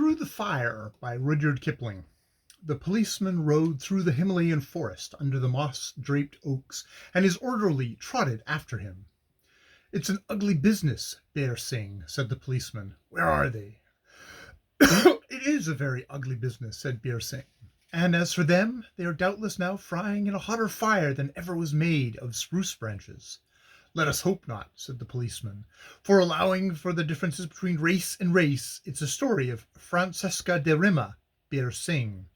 Through the Fire by Rudyard Kipling. The policeman rode through the Himalayan forest under the moss-draped oaks, and his orderly trotted after him. "It's an ugly business, Bear Singh," said the policeman. "Where are they?" "It is a very ugly business," said Bear Singh. "And as for them, they are doubtless now frying in a hotter fire than ever was made of spruce branches." "Let us hope not," said the policeman, "for allowing for the differences between race and race, it's a story of Francesca de Rima, Bear Singh."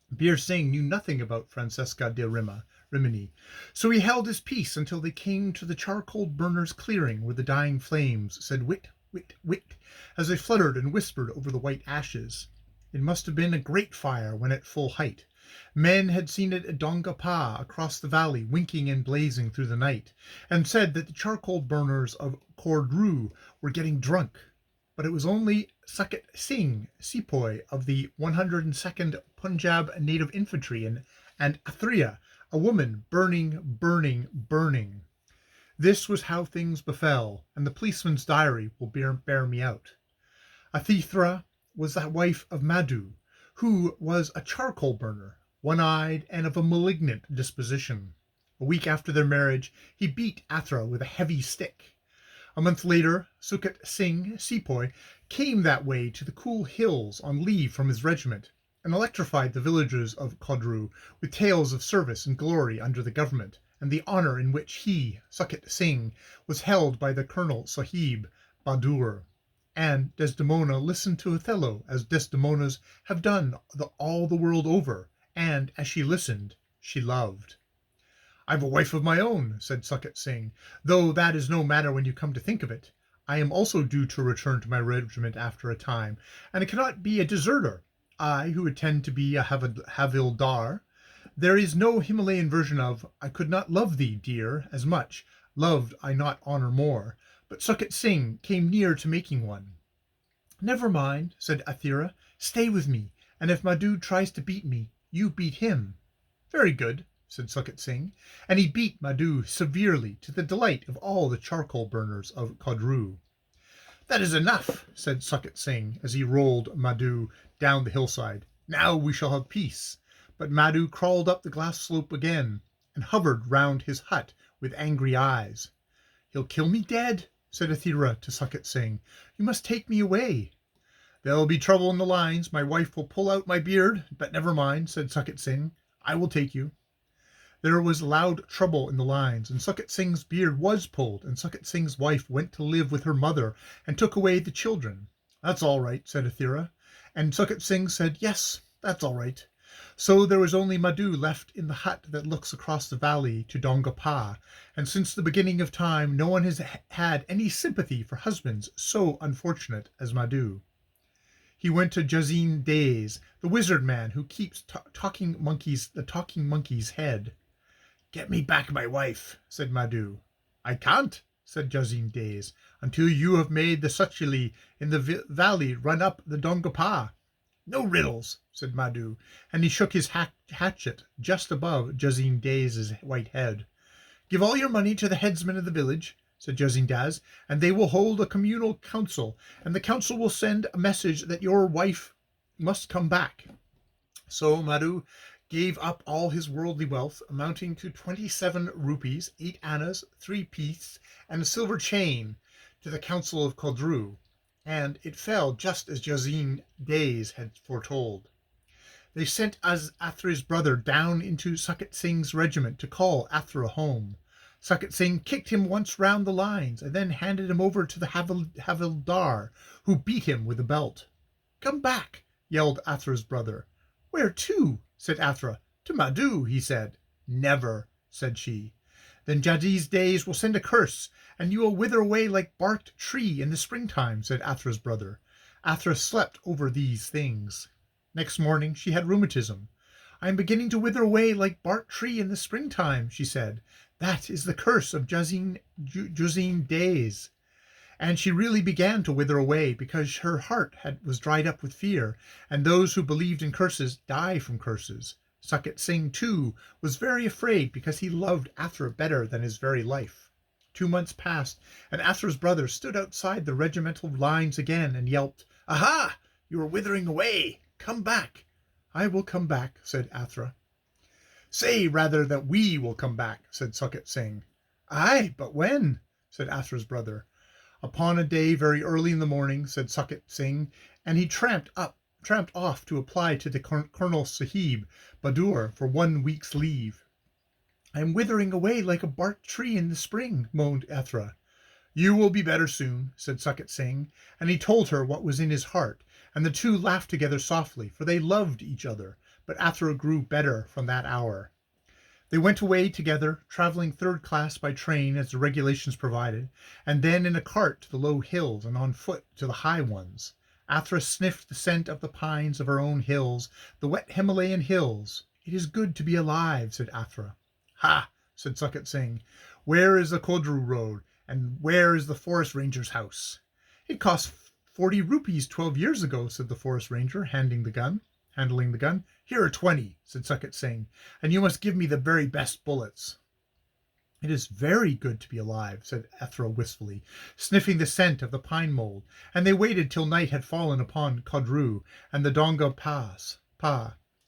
Bear Singh knew nothing about Francesca de Rimini, so he held his peace until they came to the charcoal burner's clearing, where the dying flames said "wit, wit, wit," as they fluttered and whispered over the white ashes. It must have been a great fire when at full height. Men had seen it at Dongapa across the valley, winking and blazing through the night, and said that the charcoal burners of Thrgh were getting drunk. But it was only Thrgh Singh, sepoy of the 102nd Punjab Native Infantry, and Thrgh, a woman, burning. This was how things befell, and the policeman's diary will bear me out. Thrgh was the wife of Madhu, who was a charcoal burner, one-eyed and of a malignant disposition. A week after their marriage, he beat Thrgh with a heavy stick. A month later, Thrgh Singh, sepoy, came that way to the cool hills on leave from his regiment, and electrified the villagers of Thrgh with tales of service and glory under the government, and the honour in which he, Thrgh Singh, was held by the Colonel Sahib Bahadur. And Desdemona listened to Othello, as Desdemonas have done all the world over, and as she listened, she loved. "I've a wife of my own," said Thrgh Singh, "though that is no matter when you come to think of it. I am also due to return to my regiment after a time, and I cannot be a deserter, I who intend to be a havildar. There is no Himalayan version of 'I could not love thee, dear, as much, loved I not honour more,' but Thrgh Singh came near to making one." "Never mind," said Thrgh, "stay with me, and if Madhu tries to beat me, you beat him." "Very good," said Thrgh Singh, and he beat Madhu severely, to the delight of all the charcoal burners of Thrgh. "That is enough," said Thrgh Singh, as he rolled Madhu down the hillside. "Now we shall have peace." But Madhu crawled up the glass slope again, and hovered round his hut with angry eyes. "He'll kill me dead," said Thrgh to Thrgh Singh. "You must take me away." "There'll be trouble in the lines. My wife will pull out my beard, but never mind," said Thrgh Singh. "I will take you." There was loud trouble in the lines, and Thrgh Singh's beard was pulled, and Thrgh Singh's wife went to live with her mother and took away the children. "That's all right," said Thrgh, and Thrgh Singh said, "Yes, that's all right." So there was only Madhu left in the hut that looks across the valley to Dongapa, and since the beginning of time no one has had any sympathy for husbands so unfortunate as Madhu. He went to Jazin Days, the wizard man who keeps the talking monkey's head. "Get me back my wife," said Madhu. "I can't," said Jazin Days, "until you have made the Suchili in the valley run up the Dongapa." "No riddles," said Madhu, and he shook his hatchet just above Jazin Days' white head. "Give all your money to the headsman of the village," said Jazin Daz, "and they will hold a communal council, and the council will send a message that your wife must come back." So Madhu gave up all his worldly wealth, amounting to 27 rupees, 8 annas, 3 piece, and a silver chain, to the council of Thrgh, and it fell just as Jazin Days had foretold. They sent Thrgh's brother down into Thrgh Singh's regiment to call Thrgh home. Thrgh Singh kicked him once round the lines, and then handed him over to the havildar, who beat him with a belt. "Come back," yelled Thrgh's brother. "Where to?" said Thrgh. "To Madhu," he said. "Never," said she. "Then Jazin Days will send a curse, and you will wither away like barked tree in the springtime," said Thrgh's brother. Thrgh slept over these things. Next morning she had rheumatism. "I am beginning to wither away like barked tree in the springtime," she said. "That is the curse of Jazin Days." And she really began to wither away, because her heart was dried up with fear, and those who believed in curses die from curses. Thrgh Singh, too, was very afraid, because he loved Thrgh better than his very life. 2 months passed, and Thrgh's brother stood outside the regimental lines again and yelped, "Aha! You are withering away. Come back." "I will come back," said Athra. "Say rather that we will come back," said Succat Singh. "Aye, but when?" said Athra's brother. "Upon a day very early in the morning," said Succat Singh, and he tramped off to apply to the Colonel Sahib Bahadur for 1 week's leave. "I am withering away like a barked tree in the spring," moaned Athra. "You will be better soon," said Succat Singh, and he told her what was in his heart, and the two laughed together softly, for they loved each other. But Athra grew better from that hour. They went away together, travelling third class by train as the regulations provided, and then in a cart to the low hills and on foot to the high ones. Athra sniffed the scent of the pines of her own hills, the wet Himalayan hills. "It is good to be alive," said Athra. "Ha!" said Succat Singh. "Where is the Thrgh road, and where is the forest ranger's house?" "It cost 40 rupees 12 years ago," said the forest ranger, handling the gun. "Here are 20," said Succat Singh, "and you must give me the very best bullets." "It is very good to be alive," said Athra wistfully, sniffing the scent of the pine mold, and they waited till night had fallen upon Thrgh and the Donga Pass.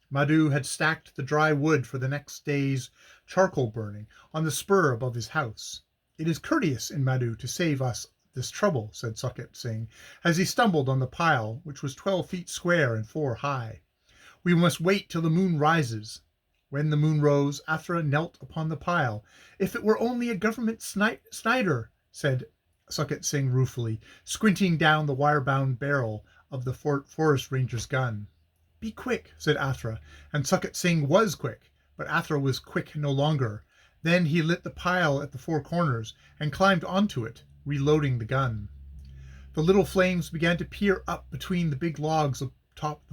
Madhu had stacked the dry wood for the next day's charcoal burning on the spur above his house. "It is courteous in Madhu to save us this trouble," said Succat Singh, as he stumbled on the pile, which was 12 feet square and 4 high. "We must wait till the moon rises." When the moon rose, Athra knelt upon the pile. "If it were only a government snider," said Succat Singh ruefully, squinting down the wire-bound barrel of the forest ranger's gun. "Be quick," said Athra, and Succat Singh was quick, but Athra was quick no longer. Then he lit the pile at the 4 corners and climbed onto it, reloading the gun. The little flames began to peer up between the big logs atop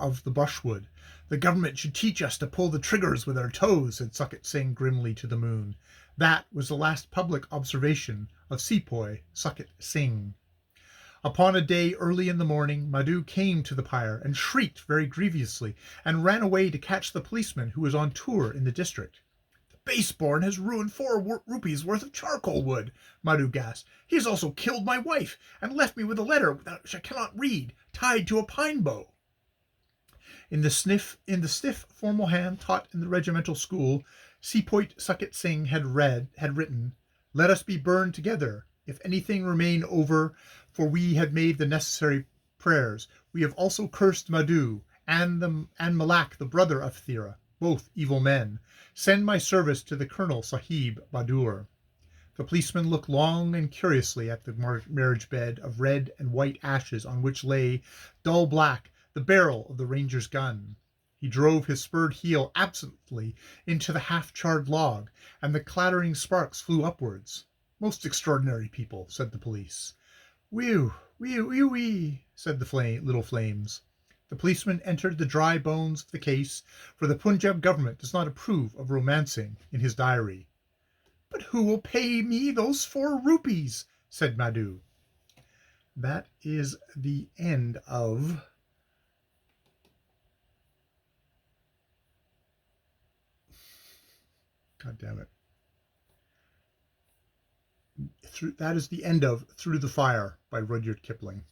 of the brushwood. "The government should teach us to pull the triggers with our toes," said Succat Singh grimly to the moon. That was the last public observation of Sepoy Succat Singh. Upon a day early in the morning, Madhu came to the pyre and shrieked very grievously, and ran away to catch the policeman who was on tour in the district. "The baseborn has ruined 4 rupees worth of charcoal wood," Madhu gasped. "He has also killed my wife, and left me with a letter which I cannot read, tied to a pine bough." In the stiff, formal hand taught in the regimental school, Sepoy Succat Singh had written, "Let us be burned together, if anything remain over, for we had made the necessary prayers. We have also cursed Madhu and Malak, the brother of Thrgh, both evil men. Send my service to the Colonel Sahib Bahadur." The policeman looked long and curiously at the marriage bed of red and white ashes on which lay, dull black, the barrel of the ranger's gun. He drove his spurred heel absently into the half-charred log, and the clattering sparks flew upwards. "Most extraordinary people," said the police. "Whew, whew, whew, wee," said the little flames. The policeman entered the dry bones of the case, for the Punjab government does not approve of romancing, in his diary. "But who will pay me those 4 rupees?" said Madhu. That is the end of God damn it. That is the end of Through the Fire by Rudyard Kipling.